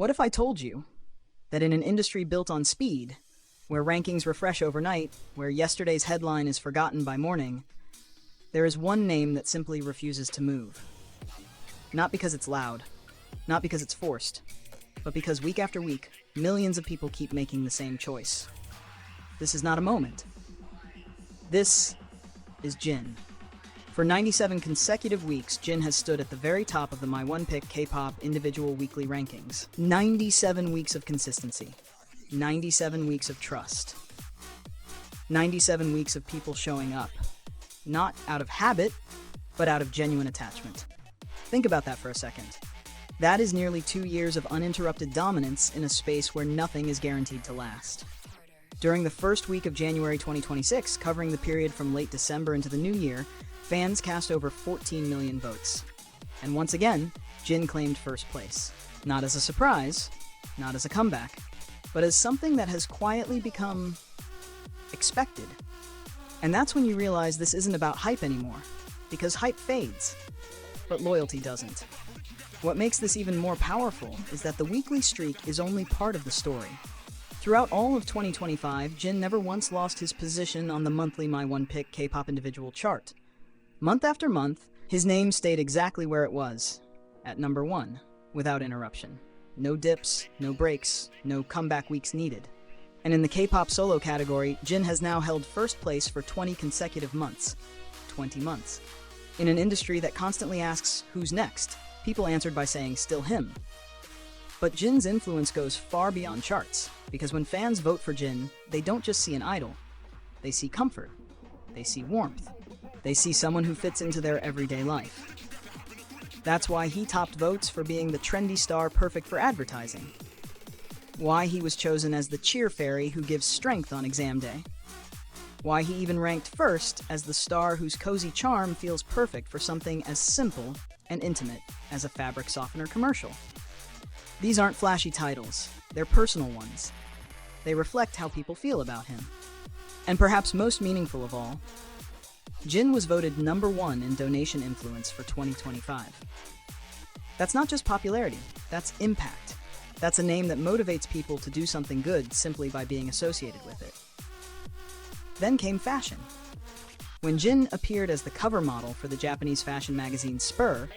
What if I told you that in an industry built on speed, where rankings refresh overnight, where yesterday's headline is forgotten by morning, there is one name that simply refuses to move? Not because it's loud, not because it's forced, but because week after week, millions of people keep making the same choice. This is not a moment. This is Jin. For 97 consecutive weeks, Jin has stood at the very top of the My One Pick K-pop individual weekly rankings. 97 weeks of consistency. 97 weeks of trust. 97 weeks of people showing up. Not out of habit, but out of genuine attachment. Think about that for a second. That is nearly 2 years of uninterrupted dominance in a space where nothing is guaranteed to last. During the first week of January 2026, covering the period from late December into the new year, fans cast over 14 million votes. And once again, Jin claimed first place. Not as a surprise, not as a comeback, but as something that has quietly become expected. And that's when you realize this isn't about hype anymore, because hype fades, but loyalty doesn't. What makes this even more powerful is that the weekly streak is only part of the story. Throughout all of 2025, Jin never once lost his position on the monthly My One Pick K-pop individual chart. Month after month, his name stayed exactly where it was, at number 1, without interruption. No dips, no breaks, no comeback weeks needed. And in the K-pop solo category, Jin has now held first place for 20 consecutive months. 20 months. In an industry that constantly asks, who's next? People answered by saying, still him. But Jin's influence goes far beyond charts, because when fans vote for Jin, they don't just see an idol. They see comfort. They see warmth. They see someone who fits into their everyday life. That's why he topped votes for being the trendy star perfect for advertising. Why he was chosen as the cheer fairy who gives strength on exam day. Why he even ranked first as the star whose cozy charm feels perfect for something as simple and intimate as a fabric softener commercial. These aren't flashy titles, they're personal ones. They reflect how people feel about him. And perhaps most meaningful of all, Jin was voted number 1 in donation influence for 2025. That's not just popularity, that's impact. That's a name that motivates people to do something good simply by being associated with it. Then came fashion. When Jin appeared as the cover model for the Japanese fashion magazine Spur,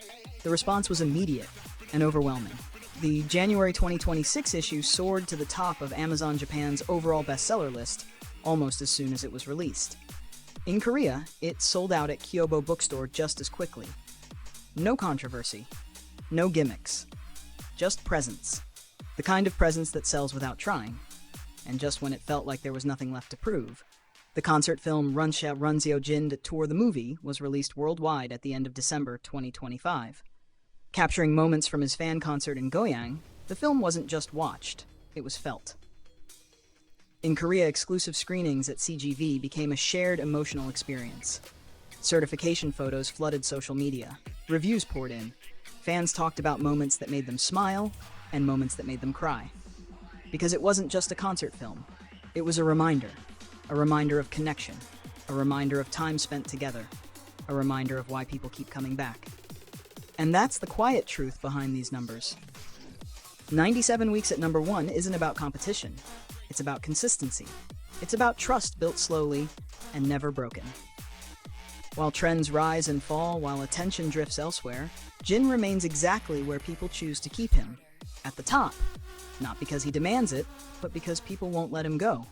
the response was immediate and overwhelming. The January 2026 issue soared to the top of Amazon Japan's overall bestseller list almost as soon as it was released. In Korea, it sold out at Kyobo bookstore just as quickly. No controversy, no gimmicks, just presence. The kind of presence that sells without trying. And just when it felt like there was nothing left to prove, the concert film Runzio Jin to Tour the Movie was released worldwide at the end of December 2025. Capturing moments from his fan concert in Goyang, the film wasn't just watched, it was felt. In Korea, exclusive screenings at CGV became a shared emotional experience. Certification photos flooded social media. Reviews poured in. Fans talked about moments that made them smile and moments that made them cry. Because it wasn't just a concert film. It was a reminder of connection, a reminder of time spent together, a reminder of why people keep coming back. And that's the quiet truth behind these numbers. 97 weeks at number 1 isn't about competition. It's about consistency. It's about trust built slowly and never broken. While trends rise and fall, while attention drifts elsewhere, Jin remains exactly where people choose to keep him. At the top. Not because he demands it, but because people won't let him go.